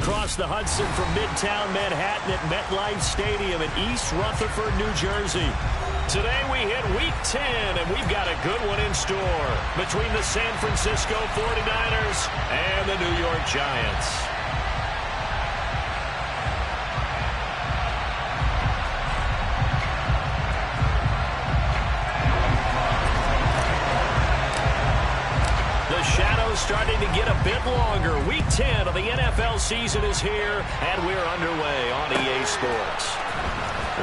across the Hudson from Midtown Manhattan at MetLife Stadium in East Rutherford, New Jersey. Today we hit Week 10, and we've got a good one in store between the San Francisco 49ers and the New York Giants. Shadow's starting to get a bit longer. Week 10 of the NFL season is here, and we're underway on EA Sports.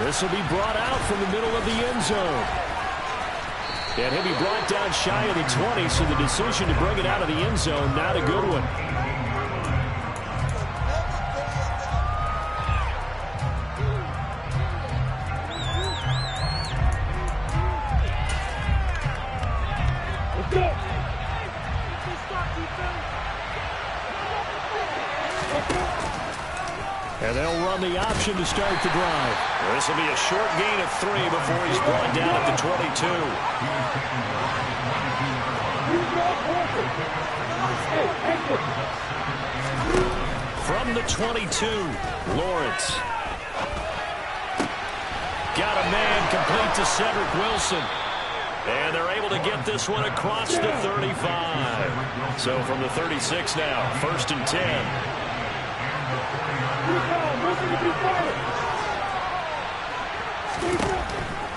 This will be brought out from the middle of the end zone. And he'll be brought down shy of the 20, so the decision to bring it out of the end zone, not a good one. And they'll run the option to start the drive. This will be a short gain of 3 before he's brought down at the 22. From the 22, Lawrence. Got a man complete to Cedric Wilson. And they're able to get this one across the 35. So from the 36 now, 1st and 10.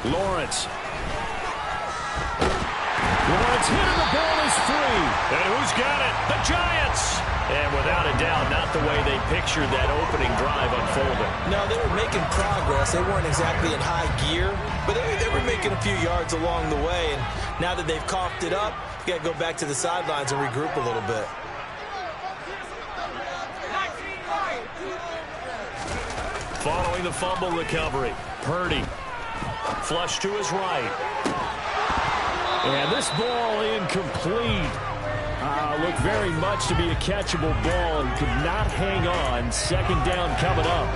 Lawrence hit and the ball is free. And who's got it? The Giants. And without a doubt, not the way they pictured that opening drive unfolding. No, they were making progress. They weren't exactly in high gear, but they were making a few yards along the way. And now that they've coughed it up, you got to go back to the sidelines and regroup a little bit. Following the fumble recovery, Purdy. Flush to his right. And this ball incomplete. Looked very much to be a catchable ball and could not hang on. 2nd down coming up.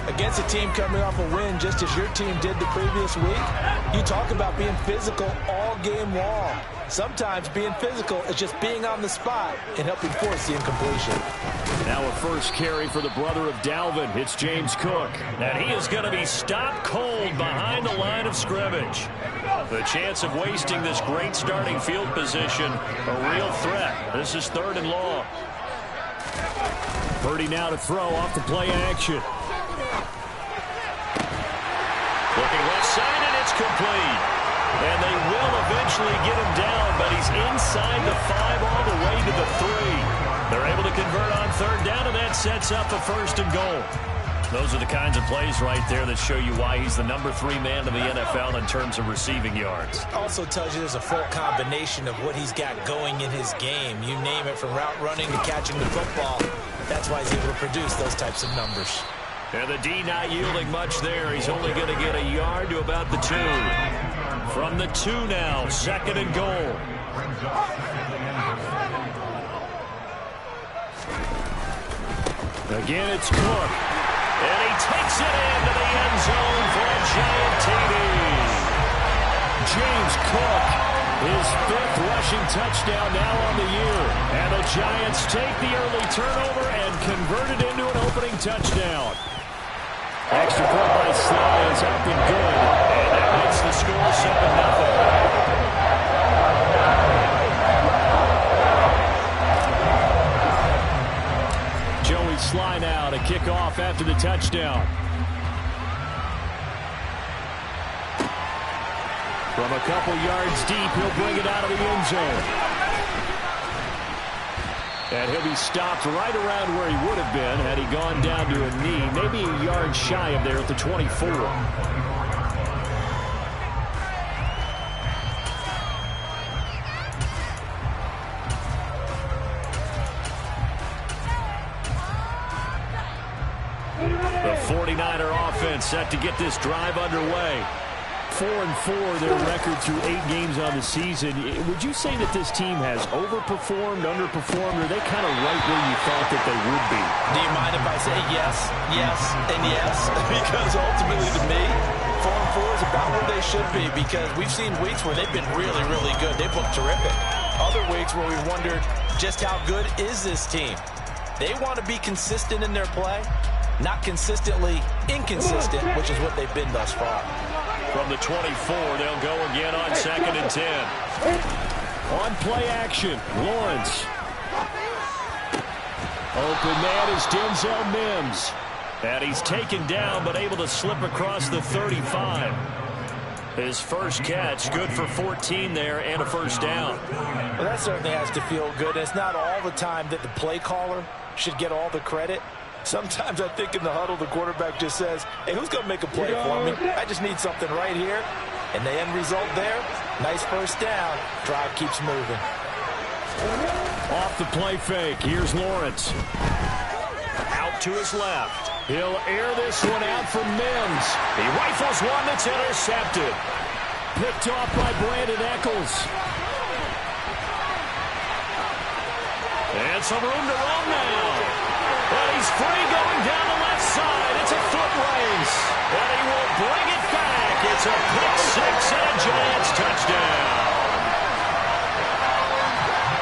Against a team coming off a win just as your team did the previous week, you talk about being physical all game long. Sometimes being physical is just being on the spot and helping force the incompletion. Now a first carry for the brother of Dalvin. It's James Cook. And he is going to be stopped cold behind the line of scrimmage. The chance of wasting this great starting field position, a real threat. This is 3rd and long. Purdy now to throw off the play action. Looking left side, and it's complete. And they will eventually get him down, but he's inside the 5 all the way to the 3. They're able to convert on 3rd down, and that sets up a 1st and goal. Those are the kinds of plays right there that show you why he's the number 3 man in the NFL in terms of receiving yards. Also tells you there's a full combination of what he's got going in his game. You name it, from route running to catching the football. That's why he's able to produce those types of numbers. And the D not yielding much there. He's only going to get a yard to about the 2. From the 2 now, 2nd and goal. Again, it's Cook. And he takes it into the end zone for a giant TD. James Cook, his 5th rushing touchdown now on the year. And the Giants take the early turnover and convert it into an opening touchdown. Extra point by Sly is up and good. And that makes the score 7-0. Joey Sly now to kick off after the touchdown. From a couple yards deep, he'll bring it out of the end zone. And he'll be stopped right around where he would have been had he gone down to a knee, maybe a yard shy of there at the 24. The 49er offense set to get this drive underway. 4-4 their record through 8 games on the season. Would you say that this team has overperformed, underperformed, or are they kind of right where you thought that they would be? Do you mind if I say yes, yes, and yes? Because ultimately to me, 4-4 is about where they should be, because we've seen weeks where they've been really, really good. They've looked terrific. Other weeks where we've wondered just how good is this team. They want to be consistent in their play, not consistently inconsistent, which is what they've been thus far. From the 24, they'll go again on 2nd and 10. On play action, Lawrence. Open man is Denzel Mims. And he's taken down, but able to slip across the 35. His first catch, good for 14 there, and a first down. Well, that certainly has to feel good. It's not all the time that the play caller should get all the credit. Sometimes I think in the huddle, the quarterback just says, hey, who's going to make a play for me? I just need something right here. And the end result there, nice first down. Drive keeps moving. Off the play fake, here's Lawrence. Out to his left. He'll air this one out for Mims. He rifles one that's intercepted. Picked off by Brandon Eccles. And some room to run now. But he's free going down the left side. It's a foot race. And he will bring it back. It's a pick six and a Giants touchdown.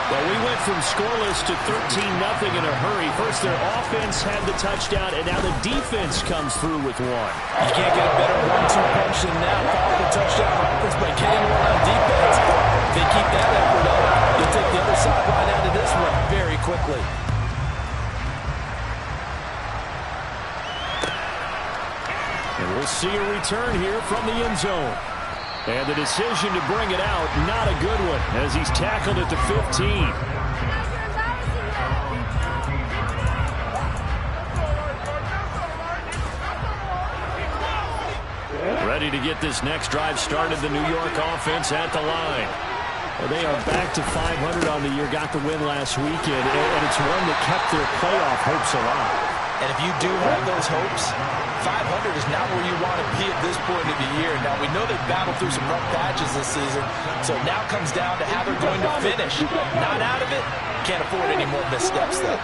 Well, we went from scoreless to 13-0 in a hurry. First, their offense had the touchdown, and now the defense comes through with one. You can't get a better 1-2 punch than that. Follow the touchdown offense by getting one on defense. If they keep that effort up, you'll take the other sideline out of this one very quickly. And we'll see a return here from the end zone. And the decision to bring it out, not a good one, as he's tackled at the 15. Ready to get this next drive started, the New York offense at the line. Well, they are back to 500 on the year, got the win last weekend, and it's one that kept their playoff hopes alive. And if you do have those hopes, 500 is not where you want to be at this point of the year. Now, we know they've battled through some rough patches this season, so now comes down to how they're going to finish. Not out of it, can't afford any more missteps, though.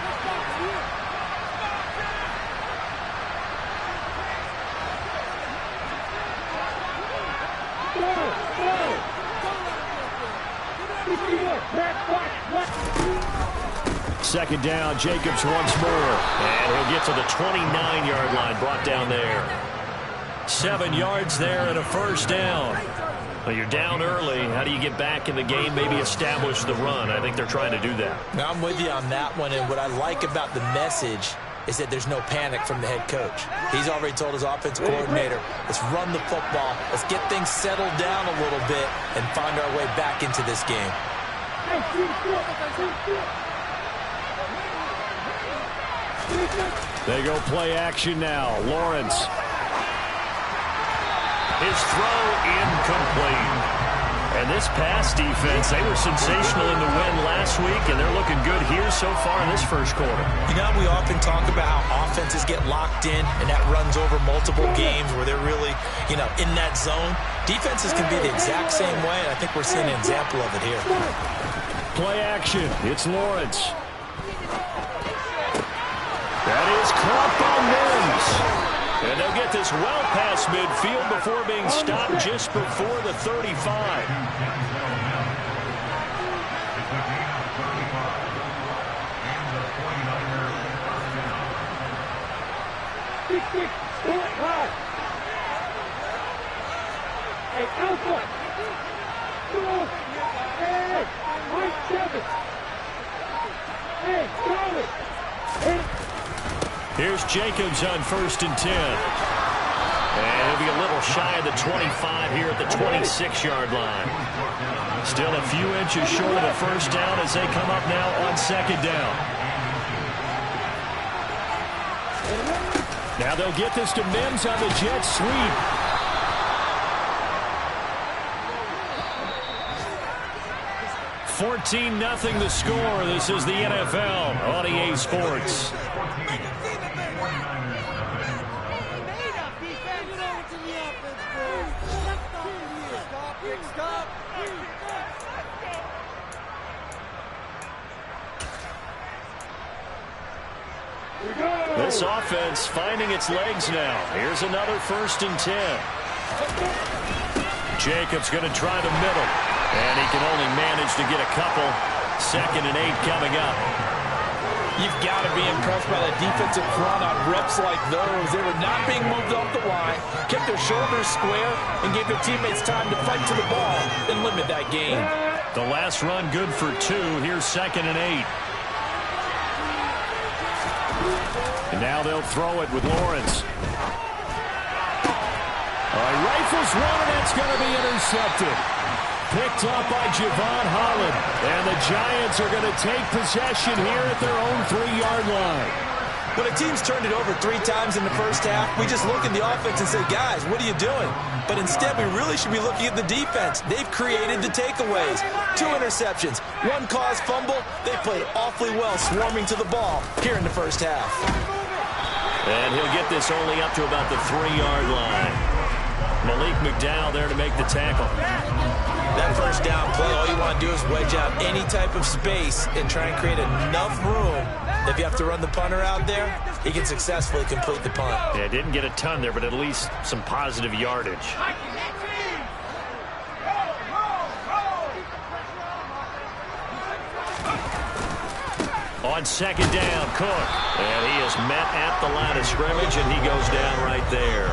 Second down, Jacobs once more. And he'll get to the 29-yard line, brought down there. 7 yards there and a first down. Well, you're down early. How do you get back in the game, maybe establish the run? I think they're trying to do that. Now, I'm with you on that one, and what I like about the message is that there's no panic from the head coach. He's already told his offensive coordinator, let's run the football, let's get things settled down a little bit and find our way back into this game. They go play action now. Lawrence. His throw incomplete. And this pass defense, they were sensational in the win last week, and they're looking good here so far in this first quarter. You know, we often talk about how offenses get locked in, and that runs over multiple games where they're really, in that zone. Defenses can be the exact same way, and I think we're seeing an example of it here. Play action. It's Lawrence. That is caught by Mims. And they'll get this well past midfield before being stopped just before the 35. Here's Jacobs on 1st and 10. And he'll be a little shy of the 25 here at the 26-yard line. Still a few inches short of the first down as they come up now on 2nd down. Now they'll get this to Mims on the jet sweep. $14-0 the score. This is the NFL on EA Sports. This offense finding its legs now. Here's another 1st and 10. Jacobs going to try the middle. And he can only manage to get a couple. 2nd and 8 coming up. You've got to be impressed by that defensive front on reps like those. They were not being moved off the line, kept their shoulders square, and gave their teammates time to fight to the ball and limit that gain. The last run good for 2. Here's 2nd and 8. And now they'll throw it with Lawrence. All right, rifles one, and it's going to be intercepted. Picked up by Javon Holland. And the Giants are going to take possession here at their own 3-yard line. When a team's turned it over 3 times in the first half, we just look at the offense and say, guys, what are you doing? But instead, we really should be looking at the defense. They've created the takeaways. 2 interceptions, 1 caused fumble. They played awfully well swarming to the ball here in the first half. And he'll get this only up to about the 3-yard line. Malik McDowell there to make the tackle. That first down play, all you want to do is wedge out any type of space and try and create enough room. If you have to run the punter out there, he can successfully complete the punt. Yeah, didn't get a ton there, but at least some positive yardage. On 2nd down, Cook. And he is met at the line of scrimmage, and he goes down right there.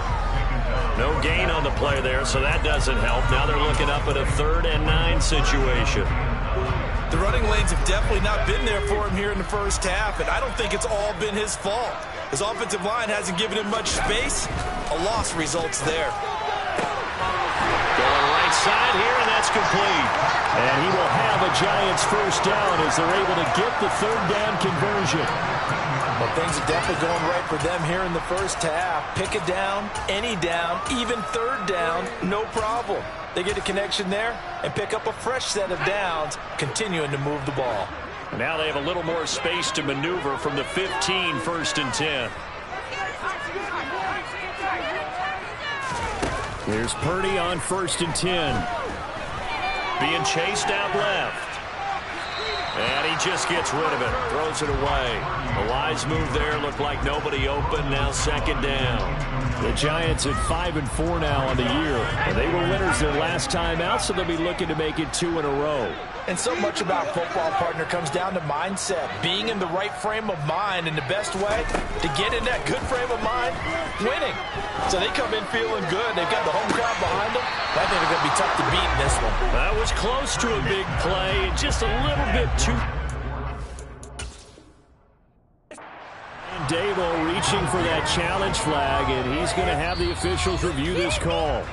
No gain on the play there, so that doesn't help. Now they're looking up at a 3rd and 9 situation. The running lanes have definitely not been there for him here in the first half, and I don't think it's all been his fault. His offensive line hasn't given him much space. A loss results there. Going right side here, and that's complete. And he will have a Giants first down as they're able to get the 3rd down conversion. Well, things are definitely going right for them here in the first half. Pick a down, any down, even 3rd down, no problem. They get a connection there and pick up a fresh set of downs, continuing to move the ball. Now they have a little more space to maneuver from the 15, 1st and 10. Here's Purdy on 1st and 10. Being chased out left. And he just gets rid of it. Throws it away. A wise move there. Looked like nobody open. Now 2nd down. The Giants at 5-4 now on the year. And they were winners their last time out, so they'll be looking to make it 2 in a row. And so much about football, partner, comes down to mindset. Being in the right frame of mind, and the best way to get in that good frame of mind, winning. So they come in feeling good. They've got the home crowd behind them. I think they're going to be tough to beat in this one. That was close to a big play. Just a little bit too... Dable reaching for that challenge flag, and he's going to have the officials review this call.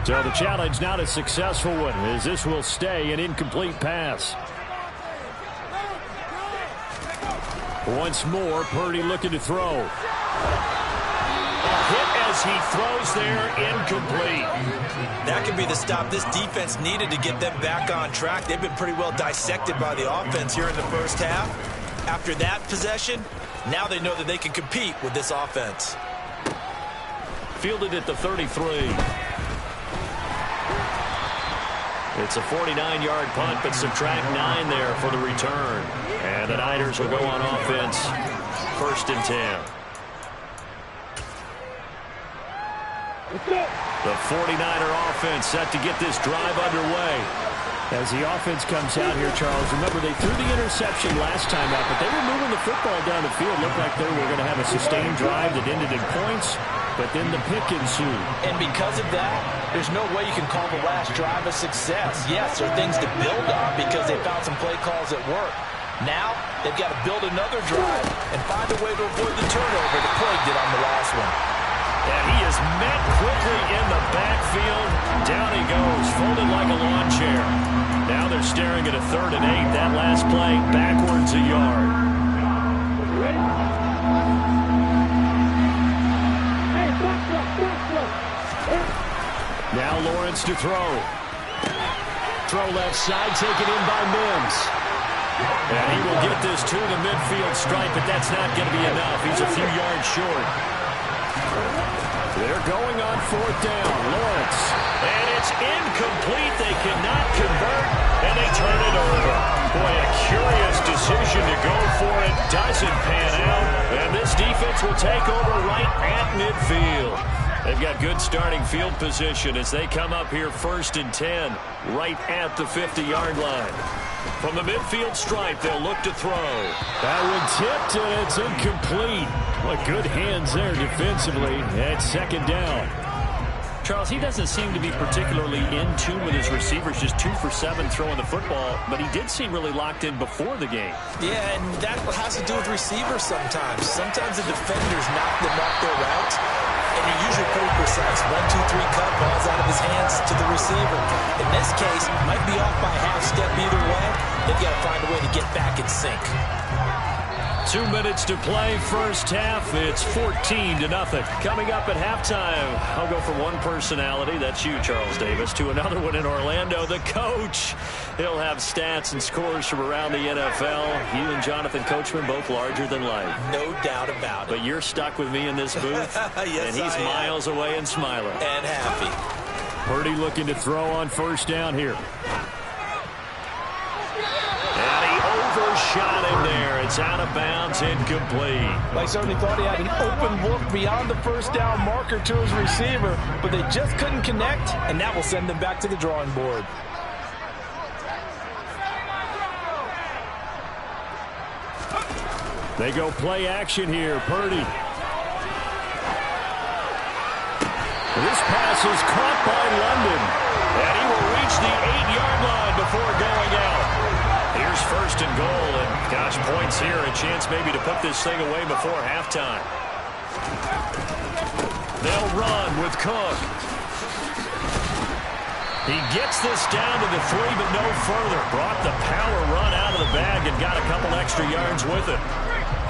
So the challenge not a successful one, as this will stay an incomplete pass. Once more, Purdy looking to throw. Hit as he throws there, incomplete. That could be the stop this defense needed to get them back on track. They've been pretty well dissected by the offense here in the first half. After that possession, now they know that they can compete with this offense. Fielded at the 33. It's a 49-yard punt, but subtract 9 there for the return. And the Niners will go on offense, 1st and 10. The 49er offense set to get this drive underway. As the offense comes out here, Charles, remember they threw the interception last time out, but they were moving the football down the field. Looked like they were going to have a sustained drive that ended in points, but then the pick ensued. And because of that, there's no way you can call the last drive a success. Yes, there are things to build on because they found some play calls that work. Now, they've got to build another drive and find a way to avoid the turnover that plagued it on the last one. And he is met quickly in the backfield. Down he goes, folded like a lawn chair. Now they're staring at a 3rd and 8. That last play, backwards a yard. Now Lawrence to throw. Throw left side, taken in by Mims. And he will get this to the midfield stripe, but that's not going to be enough. He's a few yards short. They're going on 4th down. Lawrence. And it's incomplete. They cannot convert, and they turn it over. Boy, a curious decision to go for it. Doesn't pan out. And this defense will take over right at midfield. They've got good starting field position as they come up here 1st and 10, right at the 50-yard line. From the midfield stripe, they'll look to throw. That one tipped, and it's incomplete. What good hands there defensively at 2nd down. Charles, he doesn't seem to be particularly in tune with his receivers, just 2 for 7 throwing the football, but he did seem really locked in before the game. Yeah, and that has to do with receivers sometimes. Sometimes the defenders knock them off their routes, and you're usually pretty precise. 1, 2, 3 cut, balls out of his hands to the receiver. In this case, might be off by a half step either way. They've got to find a way to get back in sync. 2 minutes to play, first half. It's 14-0. Coming up at halftime, I'll go from one personality, that's you, Charles Davis, to another one in Orlando, the coach. He'll have stats and scores from around the NFL. You and Jonathan Coachman, both larger than life. No doubt about it. But you're stuck with me in this booth, yes, and he's miles away and smiling. And happy. Purdy looking to throw on 1st down here. Overshot him there. It's out of bounds, incomplete. I certainly thought he had an open look beyond the 1st down marker to his receiver, but they just couldn't connect, and that will send them back to the drawing board. They go play action here. Purdy. This pass is caught by London. And he will reach the 8-yard line before going out. Here's 1st and goal, and gosh, points here, a chance maybe to put this thing away before halftime. They'll run with Cook. He gets this down to the 3, but no further. Brought the power run out of the bag and got a couple extra yards with it.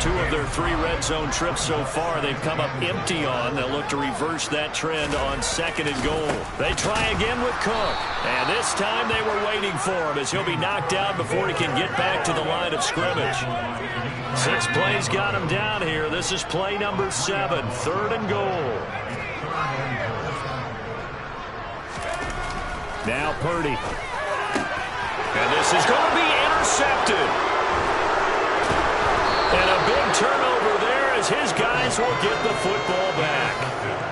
2 of their 3 red zone trips so far they've come up empty on. They'll look to reverse that trend on 2nd and goal. They try again with Cook. And this time they were waiting for him as he'll be knocked out before he can get back to the line of scrimmage. 6 plays got him down here. This is play number 7, 3rd and goal. Now Purdy. And this is going to be intercepted. And a big turnover there as his guys will get the football back.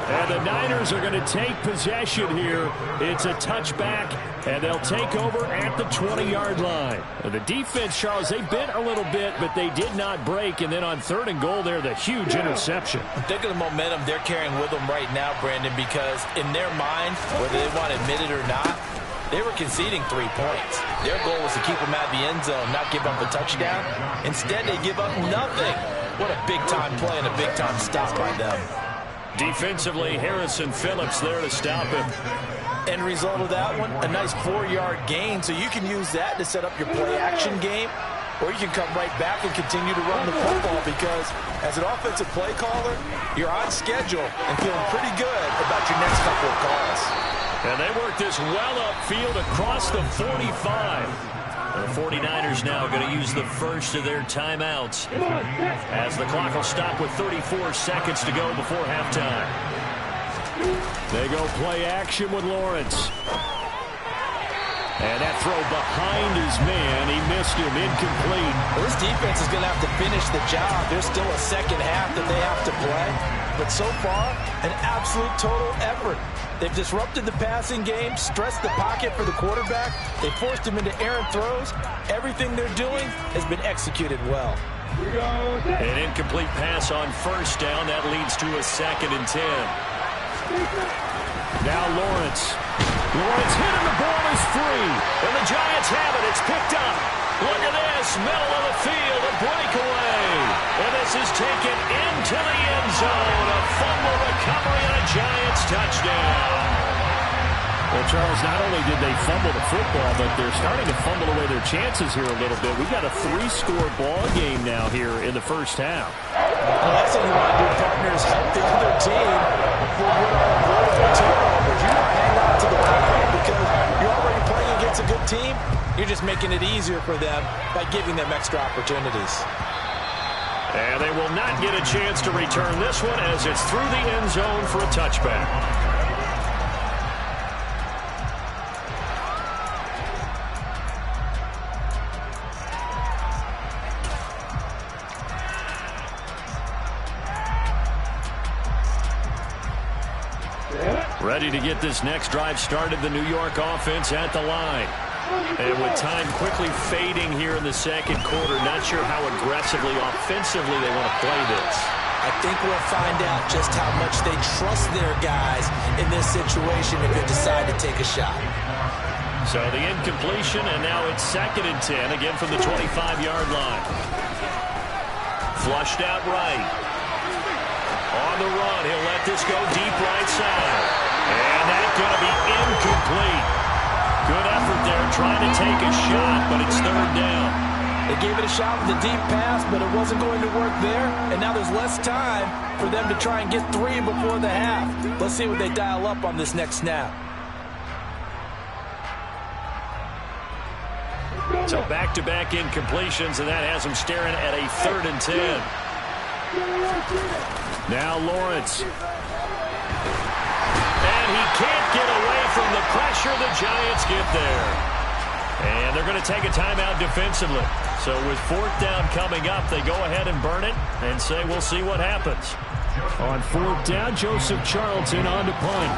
And the Niners are going to take possession here. It's a touchback, and they'll take over at the 20-yard line. The defense, Charles, they bit a little bit, but they did not break. And then on 3rd and goal there, the huge interception. Think of the momentum they're carrying with them right now, Brandon, because in their mind, whether they want to admit it or not, they were conceding 3 points. Their goal was to keep them out of the end zone, not give up a touchdown. Instead, they give up nothing. What a big-time play and a big-time stop by them. Defensively, Harrison Phillips there to stop him. End result of that one, a nice 4-yard gain, so you can use that to set up your play-action game, or you can come right back and continue to run the football because as an offensive play caller, you're on schedule and feeling pretty good about your next couple of calls. And they work this well upfield across the 45. The 49ers now going to use the first of their timeouts as the clock will stop with 34 seconds to go before halftime. They go play action with Lawrence. And that throw behind his man. He missed him, incomplete. Well, this defense is going to have to finish the job. There's still a second half that they have to play. But so far, an absolute total effort. They've disrupted the passing game, stressed the pocket for the quarterback. They forced him into errant throws. Everything they're doing has been executed well. An incomplete pass on first down. That leads to a 2nd and 10. Now Lawrence. Lawrence hit and the ball is free. And the Giants have it. It's picked up. Look at this. Middle of the field. A breakaway. And this is taken into the end zone. A fumble recovery and a Giants touchdown. Well, Charles, not only did they fumble the football, but they're starting to fumble away their chances here a little bit. We've got a 3-score ball game now here in the first half. Well, that's what you want to do, partners. Help the other team for what are avoidable turnovers. You want to hang on to the ball because you're already playing against a good team. You're just making it easier for them by giving them extra opportunities. And they will not get a chance to return this one as it's through the end zone for a touchback. Ready to get this next drive started, the New York offense at the line. And with time quickly fading here in the second quarter, not sure how aggressively, offensively they want to play this. I think we'll find out just how much they trust their guys in this situation if they decide to take a shot. So the incompletion, and now it's 2nd and 10, again from the 25-yard line. Flushed out right. On the run, he'll let this go deep right side. And that's going to be incomplete. Good effort there, trying to take a shot, but it's 3rd down. They gave it a shot with a deep pass, but it wasn't going to work there. And now there's less time for them to try and get 3 before the half. Let's see what they dial up on this next snap. So back-to-back incompletions, and that has them staring at a 3rd and 10. Now Lawrence. And he can't get away from the pressure. The Giants get there. And they're going to take a timeout defensively. So with 4th down coming up, they go ahead and burn it and say we'll see what happens. On 4th down, Joseph Charlton on to punt.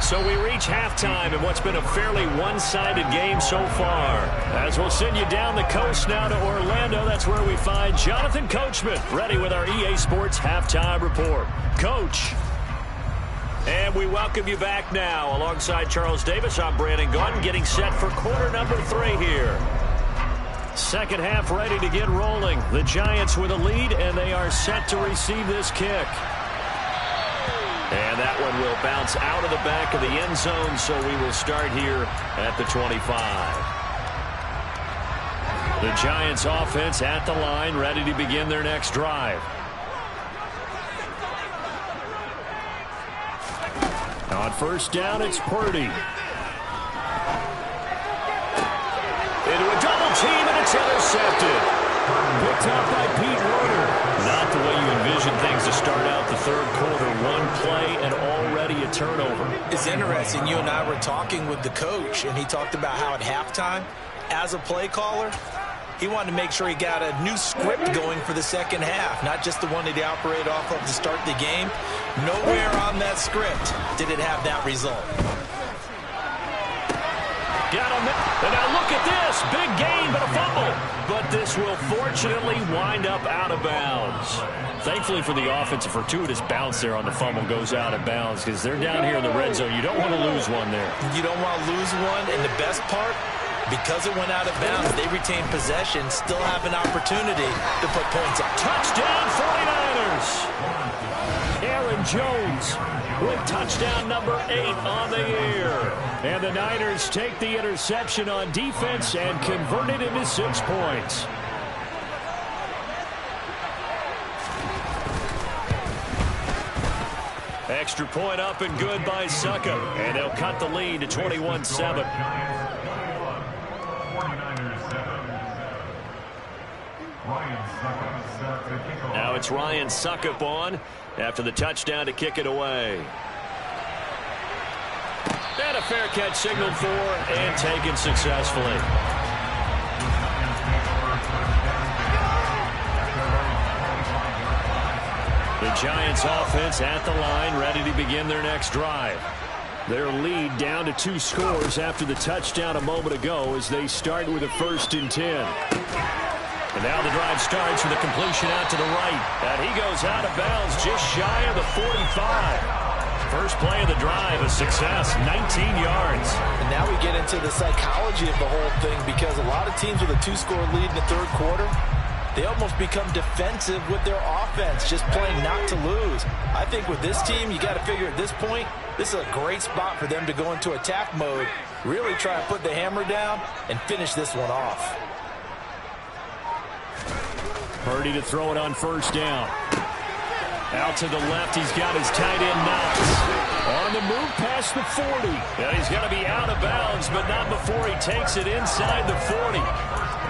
So we reach halftime in what's been a fairly one-sided game so far. As we'll send you down the coast now to Orlando, that's where we find Jonathan Coachman, ready with our EA Sports Halftime Report. Coach. And we welcome you back now. Alongside Charles Davis, I'm Brandon Gunn, getting set for quarter number 3 here. Second half ready to get rolling. The Giants with a lead, and they are set to receive this kick. And that one will bounce out of the back of the end zone, so we will start here at the 25. The Giants offense at the line, ready to begin their next drive. On 1st down, it's Purdy. Into a double team, and it's intercepted. Picked out by Pete Werner. Not the way you envision things to start out the 3rd quarter. One play and already a turnover. It's interesting. You and I were talking with the coach, and he talked about how at halftime, as a play caller, he wanted to make sure he got a new script going for the second half, not just the one that he operated off of to start the game. Nowhere on that script did it have that result. Got him. And now look at this. Big gain, but a fumble. But this will fortunately wind up out of bounds. Thankfully for the offense, a fortuitous bounce there on the fumble goes out of bounds because they're down here in the red zone. You don't want to lose one there. You don't want to lose one. And the best part, because it went out of bounds, they retain possession, still have an opportunity to put points up. Touchdown 49ers. Aaron Jones with touchdown number 8 on the year. And the Niners take the interception on defense and convert it into 6 points. Extra point up and good by Suckup. And they'll cut the lead to 21-7. Now it's Ryan Suckup on after the touchdown to kick it away. And a fair catch signaled for and taken successfully. The Giants offense at the line, ready to begin their next drive. Their lead down to 2 scores after the touchdown a moment ago as they start with a 1st and 10. And now the drive starts with a completion out to the right. And he goes out of bounds just shy of the 45. First play of the drive, a success, 19 yards. And now we get into the psychology of the whole thing because a lot of teams with a 2-score lead in the 3rd quarter, they almost become defensive with their offense, just playing not to lose. I think with this team, you got to figure at this point, this is a great spot for them to go into attack mode, really try to put the hammer down and finish this one off. Purdy to throw it on 1st down. Out to the left, he's got his tight end Knox. On the move past the 40. And he's going to be out of bounds, but not before he takes it inside the 40.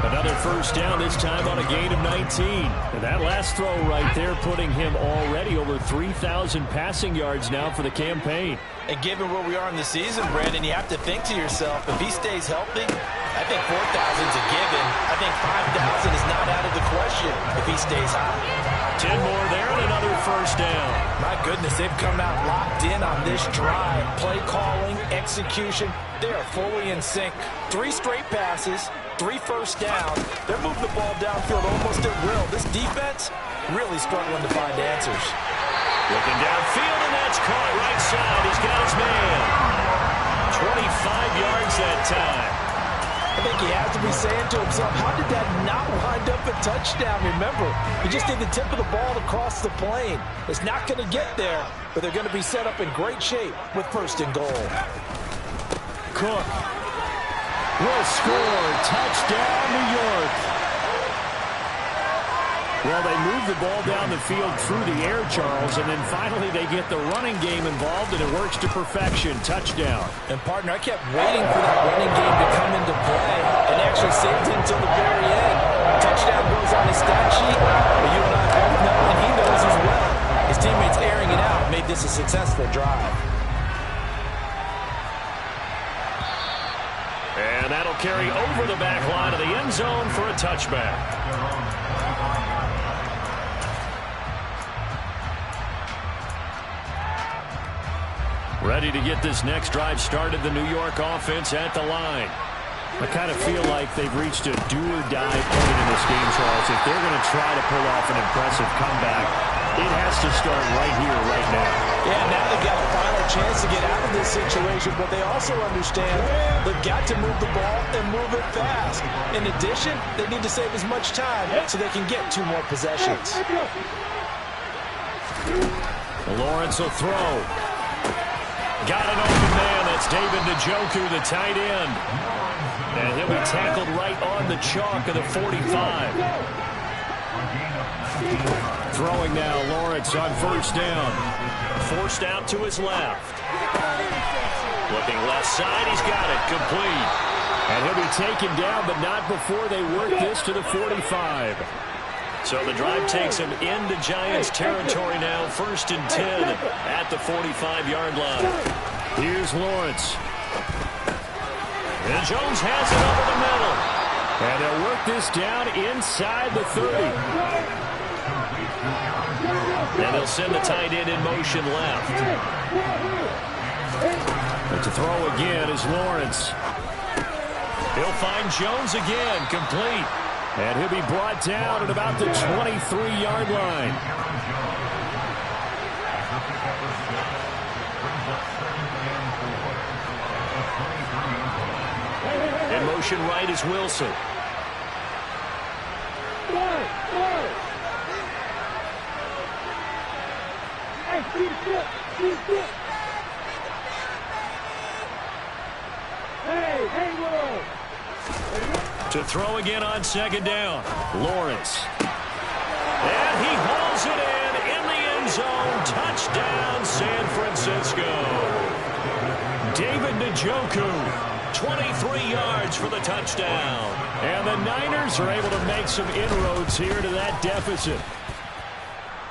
Another first down, this time on a gain of 19. And that last throw right there putting him already over 3,000 passing yards now for the campaign. And given where we are in the season, Brandon, you have to think to yourself, if he stays healthy, I think 4,000 is a given. I think 5,000 is not out of the question if he stays high. 10 more there and another first down. My goodness, they've come out locked in on this drive. Play calling, execution, they are fully in sync. 3 straight passes, 3 first downs. They're moving the ball downfield almost at will. This defense really struggling to find answers. Looking downfield, and that's caught right side. He's got his man. 25 yards that time. I think he has to be saying to himself, how did that not wind up a touchdown? Remember, he just did the tip of the ball across the plane. It's not going to get there, but they're going to be set up in great shape with first and goal. Cook will score. Touchdown, New York. Well, they move the ball down the field through the air, Charles, and then finally they get the running game involved, and it works to perfection. Touchdown. And, partner, I kept waiting for that running game to come into play and actually saved it until the very end. Touchdown goes on his stat sheet, but you and I both know, and he knows as well, his teammates airing it out made this a successful drive. And that'll carry over the back line of the end zone for a touchback. Ready to get this next drive started, the New York offense at the line. I kind of feel like they've reached a do-or-die point in this game, Charles. If they're going to try to pull off an impressive comeback, it has to start right here, right now. Yeah, now they've got a final chance to get out of this situation, but they also understand they've got to move the ball and move it fast. In addition, they need to save as much time so they can get 2 more possessions. Lawrence will throw. Got an open man. That's David Njoku, the tight end. And he'll be tackled right on the chalk of the 45. Throwing now, Lawrence on first down. Forced out to his left. Looking left side, he's got it, complete. And he'll be taken down, but not before they work this to the 45. So the drive takes him into Giants territory now, 1st and 10 at the 45-yard line. Here's Lawrence. And Jones has it over the middle. And they'll work this down inside the 30. And they'll send the tight end in motion left. But to throw again is Lawrence. He'll find Jones again, complete. And he'll be brought down at about the 23-yard line. In motion right is Wilson. To throw again on 2nd down. Lawrence. And he hauls it in the end zone. Touchdown, San Francisco. David Njoku, 23 yards for the touchdown. And the Niners are able to make some inroads here to that deficit.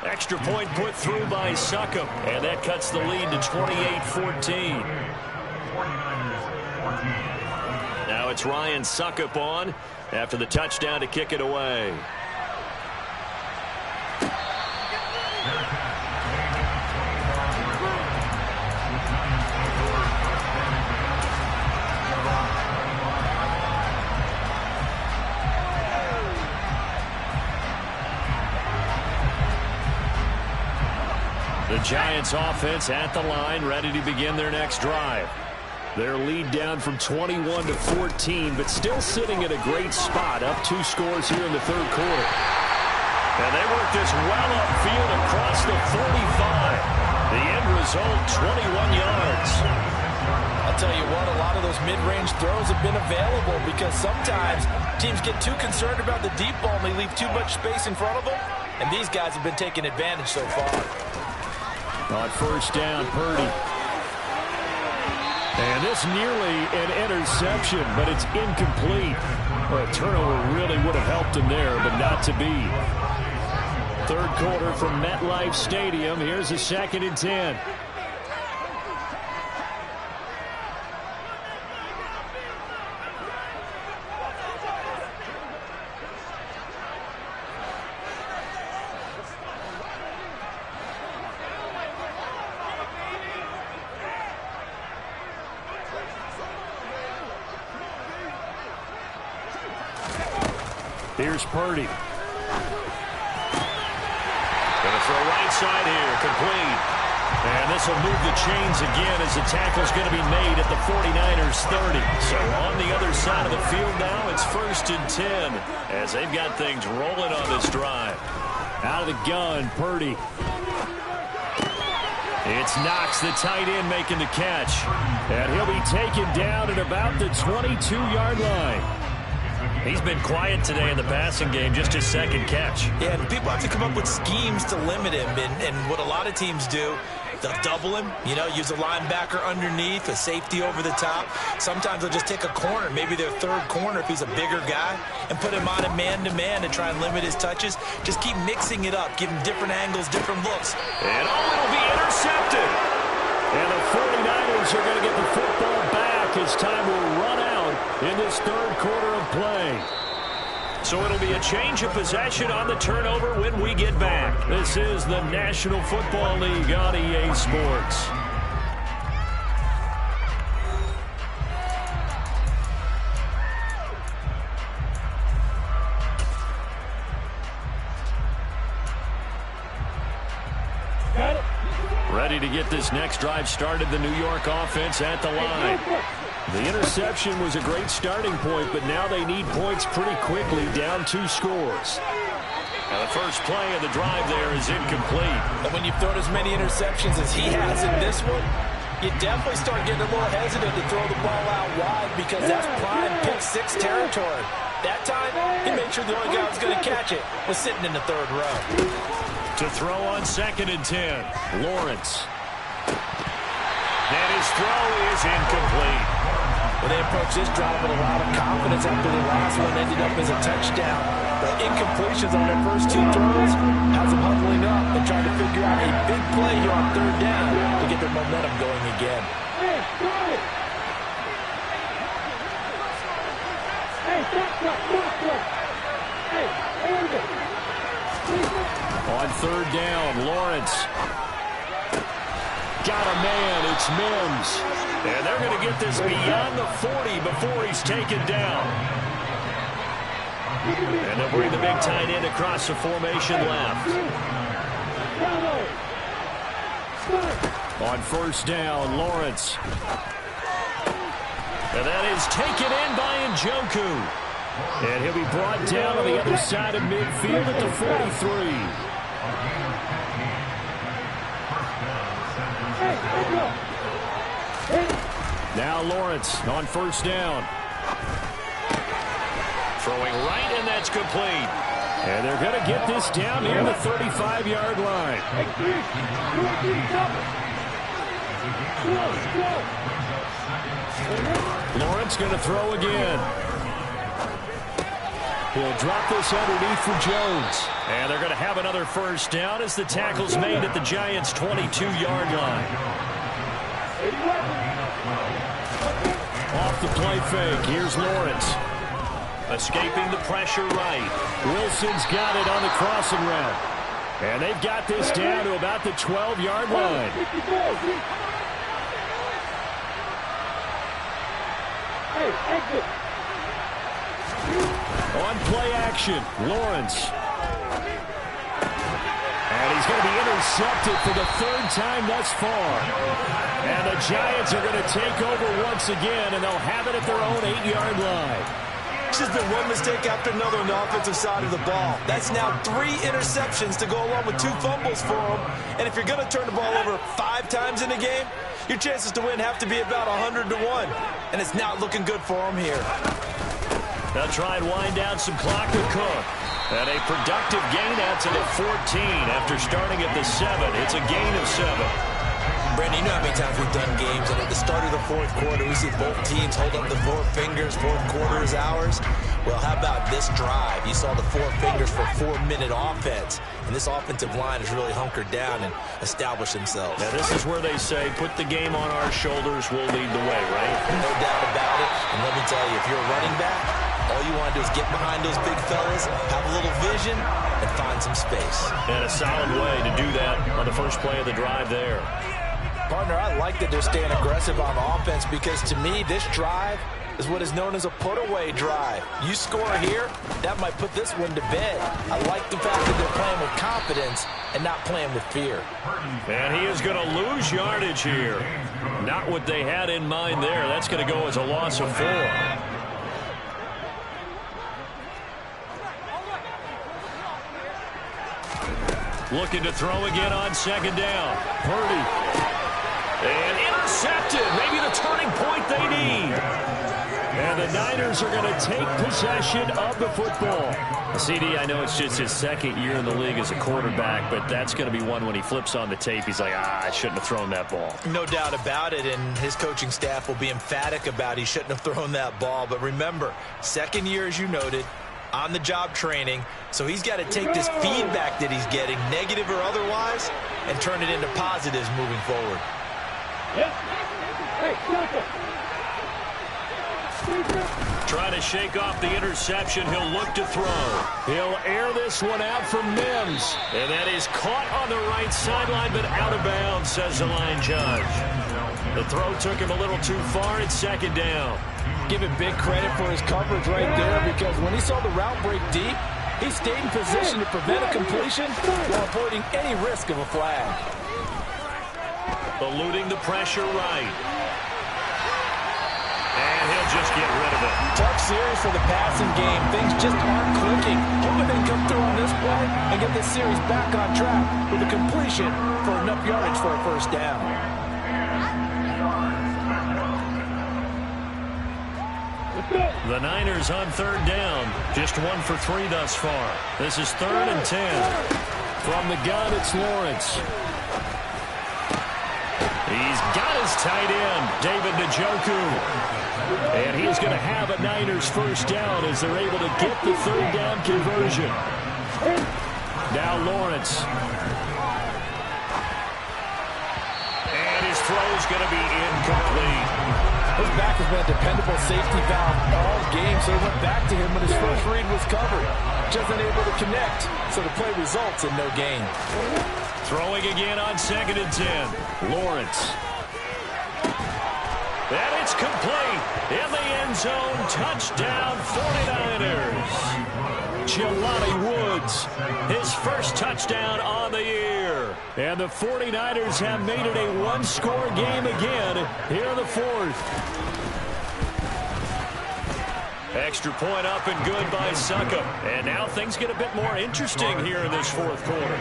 Extra point put through by Succop, and that cuts the lead to 28-14. Now it's Ryan Succop on after the touchdown to kick it away. The Giants offense at the line, ready to begin their next drive. Their lead down from 21 to 14, but still sitting at a great spot, up 2 scores here in the 3rd quarter. And they work this well upfield across the 45. The end result, 21 yards. I'll tell you what, a lot of those mid-range throws have been available because sometimes teams get too concerned about the deep ball and they leave too much space in front of them, and these guys have been taking advantage so far. On first down, Purdy. And this nearly an interception, but it's incomplete. Well, a turnover really would have helped him there, but not to be. Third quarter from MetLife Stadium. Here's a 2nd and 10. Here's Purdy. Going to throw right side here, complete. And this will move the chains again as the tackle's going to be made at the 49ers 30. So on the other side of the field now, it's 1st and 10 as they've got things rolling on this drive. Out of the gun, Purdy. It's Knox, the tight end, making the catch. And he'll be taken down at about the 22-yard line. He's been quiet today in the passing game, just his 2nd catch. Yeah, and people have to come up with schemes to limit him. And what a lot of teams do, they'll double him, use a linebacker underneath, a safety over the top. Sometimes they'll just take a corner, maybe their 3rd corner if he's a bigger guy, and put him on a man-to-man to try and limit his touches. Just keep mixing it up, give him different angles, different looks. And it'll be intercepted. And the 49ers are going to get the football back as time will run out in this 3rd quarter of play. So it'll be a change of possession on the turnover when we get back. This is the National Football League on EA Sports. Ready to get this next drive started, the New York offense at the line. The interception was a great starting point, but now they need points pretty quickly, down 2 scores. Now the first play of the drive there is incomplete. And when you've thrown as many interceptions as he has in this one, you definitely start getting a little hesitant to throw the ball out wide because that's prime pick-6 territory. That time, he made sure the only guy who was going to catch it was sitting in the 3rd row. To throw on 2nd and 10, Lawrence. And his throw is incomplete. Well, they approached this drive with a lot of confidence after the last one ended up as a touchdown. But incompletions on their first 2 throws has them huddling up and trying to figure out a big play here on 3rd down to get their momentum going again. On 3rd down, Lawrence. Got a man, it's Mims. And they're going to get this beyond the 40 before he's taken down. And they'll bring the big tight end across the formation left. On 1st down, Lawrence. And that is taken in by Njoku. And he'll be brought down on the other side of midfield at the 43. Now Lawrence on 1st down. Throwing right, and that's complete. And they're going to get this down near the 35-yard line. Lawrence going to throw again. He'll drop this underneath for Jones. And they're going to have another 1st down as the tackle's made at the Giants' 22-yard line. Off the play fake, here's Lawrence. Escaping the pressure right. Wilson's got it on the crossing route. And they've got this down to about the 12-yard line. On play action, Lawrence. And he's going to be intercepted for the 3rd time thus far. And the Giants are going to take over once again, and they'll have it at their own 8-yard line. It's just been one mistake after another on the offensive side of the ball. That's now 3 interceptions to go along with 2 fumbles for them. And if you're going to turn the ball over 5 times in a game, your chances to win have to be about 100 to 1. And it's not looking good for them here. They'll try and wind down some clock with Cook. And a productive gain out to the 14 after starting at the 7. It's a gain of 7. Brandon, you know how many times we've done games, and at the start of the fourth quarter, we see both teams hold up the four fingers, fourth quarter is ours. Well, how about this drive? You saw the four fingers for 4-minute offense, and this offensive line has really hunkered down and established themselves. Now, this is where they say, put the game on our shoulders, we'll lead the way, right? No doubt about it, and let me tell you, if you're a running back, all you want to do is get behind those big fellas, have a little vision, and find some space. And a solid way to do that on the first play of the drive there. Partner, I like that they're staying aggressive on offense because, to me, this drive is what is known as a put-away drive. You score here, that might put this one to bed. I like the fact that they're playing with confidence and not playing with fear. And he is going to lose yardage here. Not what they had in mind there. That's going to go as a loss of 4. Looking to throw again on second down. Purdy. And intercepted. Maybe the turning point they need. And the Niners are going to take possession of the football. CD, I know it's just his second year in the league as a quarterback, but that's going to be one when he flips on the tape. He's like, I shouldn't have thrown that ball. No doubt about it, and his coaching staff will be emphatic about he shouldn't have thrown that ball. But remember, second year, as you noted, on-the-job training, so he's got to take this feedback that he's getting, negative or otherwise, and turn it into positives moving forward. Trying to shake off the interception. He'll look to throw. He'll air this one out for Mims. And that is caught on the right sideline, but out of bounds, says the line judge. The throw took him a little too far. It's second down. Give him big credit for his coverage right there, because when he saw the route break deep, he stayed in position to prevent a completion while avoiding any risk of a flag. Eluding the pressure right. And he'll just get rid of it. Tough series for the passing game. Things just aren't clicking. Hoping they come through on this play and get this series back on track with a completion for enough yardage for a first down. The Niners on third down. Just 1 for 3 thus far. This is 3rd and 10. From the gun, it's Lawrence. He's got his tight end, David Njoku. And he's going to have a Niners first down as they're able to get the third down conversion. Now Lawrence. And his throw's going to be incomplete. His back has been a dependable safety valve all game, so he went back to him when his first read was covered. Just unable to connect, so the play results in no gain. Throwing again on 2nd and 10. Lawrence. And it's complete. In the end zone, touchdown 49ers. Jelani Woods, his first touchdown on the year. And the 49ers have made it a one-score game again here in the 4th. Extra point up and good by Succop. And now things get a bit more interesting here in this 4th quarter.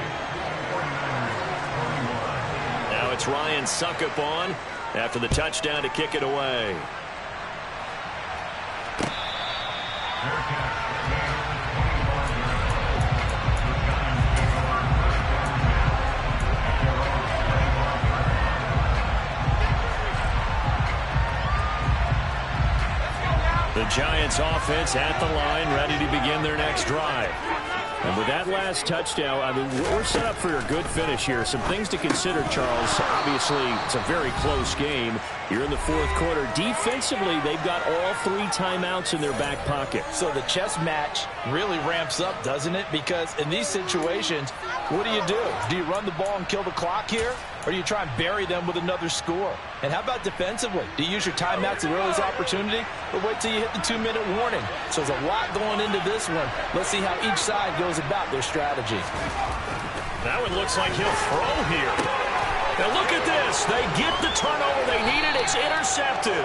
Now it's Ryan Succop on after the touchdown to kick it away. The Giants offense at the line, ready to begin their next drive. And with that last touchdown, I mean, we're set up for a good finish here. Some things to consider, Charles. Obviously, it's a very close game. You're in the 4th quarter. Defensively, they've got all 3 timeouts in their back pocket. So the chess match really ramps up, doesn't it? Because in these situations, what do? Do you run the ball and kill the clock here? Or do you try and bury them with another score? And how about defensively? Do you use your timeouts at earliest opportunity? Or wait till you hit the 2-minute warning? So there's a lot going into this one. Let's see how each side goes about their strategy. That one looks like he'll throw here. Now look at this. They get the turnover they needed. It's intercepted.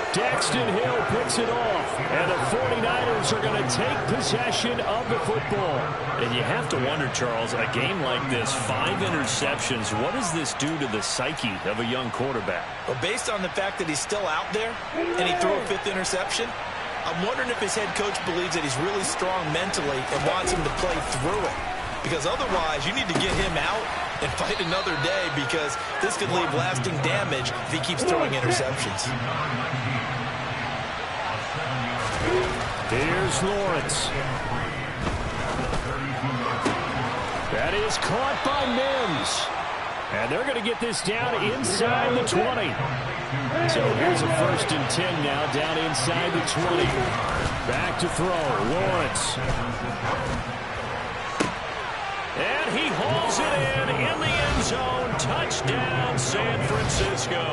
Daxton Hill picks it off. And the 49ers are going to take possession of the football. And you have to wonder, Charles, a game like this, 5 interceptions, what does this do to the psyche of a young quarterback? Well, based on the fact that he's still out there and he threw a 5th interception, I'm wondering if his head coach believes that he's really strong mentally and wants him to play through it. Because otherwise, you need to get him out and fight another day, because this could leave lasting damage if he keeps throwing interceptions. Here's Lawrence. That is caught by Mims. And they're going to get this down inside the 20. So here's a 1st and 10 now, down inside the 20. Back to throw, Lawrence. And he hauls it in the end zone. Touchdown, San Francisco.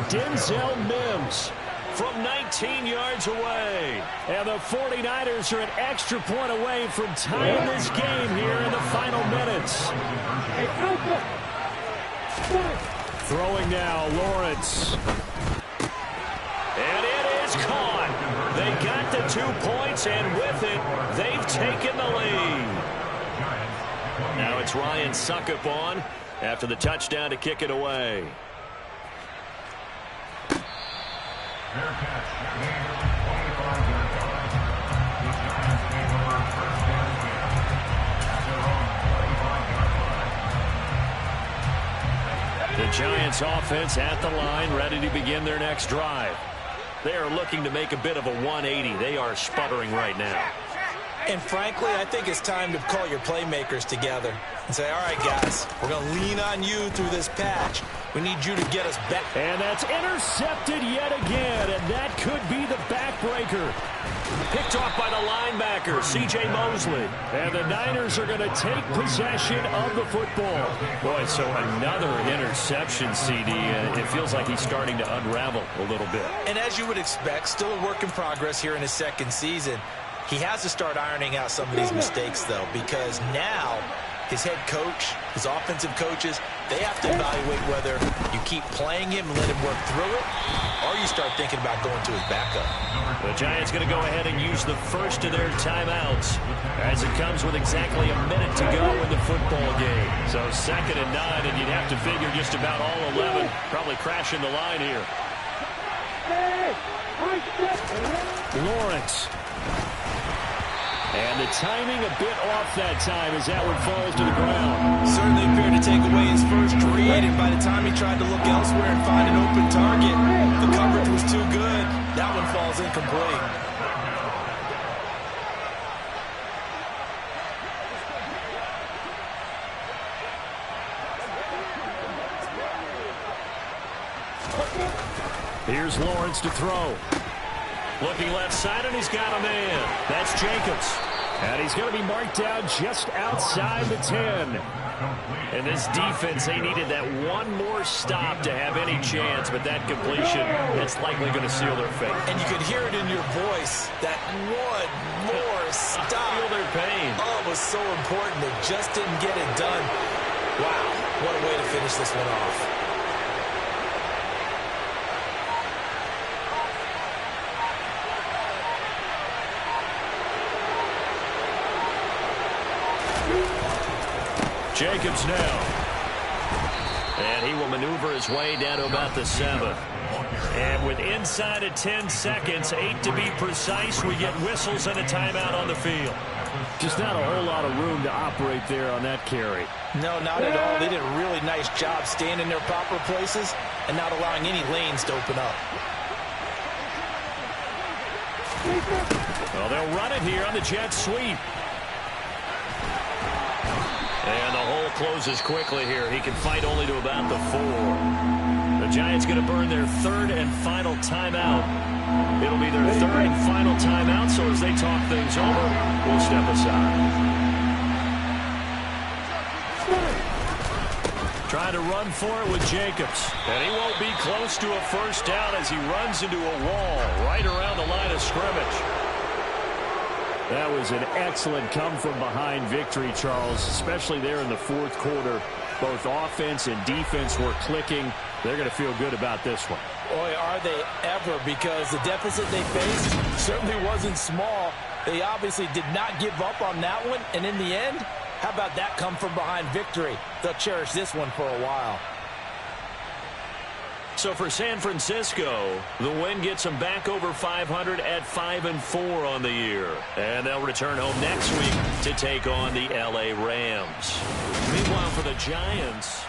Denzel Mims from 19 yards away. And the 49ers are an extra point away from tying this game here in the final minutes. Throwing now, Lawrence. And it is caught. They got the 2 points, and with it, they've taken the lead. Now it's Ryan Suckup on after the touchdown to kick it away. The Giants offense at the line, ready to begin their next drive. They are looking to make a bit of a 180. They are sputtering right now. And frankly, I think it's time to call your playmakers together and say, all right, guys, we're going to lean on you through this patch. We need you to get us back. And that's intercepted yet again, and that could be the backbreaker. Picked off by the linebacker, C.J. Mosley. And the Niners are going to take possession of the football. Boy, so another interception, CD. It feels like he's starting to unravel a little bit. And as you would expect, still a work in progress here in his 2nd season. He has to start ironing out some of these mistakes, though, because now his head coach, his offensive coaches, they have to evaluate whether you keep playing him and let him work through it, or you start thinking about going to his backup. The Giants going to go ahead and use the first of their timeouts as it comes with exactly a minute to go in the football game. So 2nd and 9, and you'd have to figure just about all 11 probably crashing the line here. Lawrence. And the timing a bit off that time as that one falls to the ground. Certainly appeared to take away his first read, and by the time he tried to look elsewhere and find an open target, the coverage was too good. That one falls incomplete. Here's Lawrence to throw. Looking left side, and he's got a man. That's Jacobs. And he's going to be marked down just outside the 10. And this defense, they needed that one more stop to have any chance, but that completion, that's likely going to seal their fate. And you could hear it in your voice, that one more stop. Feel their pain. Oh, it was so important. They just didn't get it done. Wow, what a way to finish this one off. Jacobs now. And he will maneuver his way down to about the 7. And with inside of 10 seconds, 8 to be precise, we get whistles and a timeout on the field. Just not a whole lot of room to operate there on that carry. No, not at all. They did a really nice job staying in their proper places and not allowing any lanes to open up. Well, they'll run it here on the jet sweep. And the hole closes quickly here. He can fight only to about the 4. The Giants going to burn their 3rd and final timeout. It'll be their 3rd and final timeout, so as they talk things over, we'll step aside. Trying to run for it with Jacobs. And he won't be close to a first down as he runs into a wall right around the line of scrimmage. That was an excellent come-from-behind victory, Charles, especially there in the 4th quarter. Both offense and defense were clicking. They're going to feel good about this one. Boy, are they ever, because the deficit they faced certainly wasn't small. They obviously did not give up on that one, and in the end, how about that come-from-behind victory? They'll cherish this one for a while. So for San Francisco, the win gets them back over 500 at 5-4 on the year. And they'll return home next week to take on the L.A. Rams. Meanwhile, for the Giants,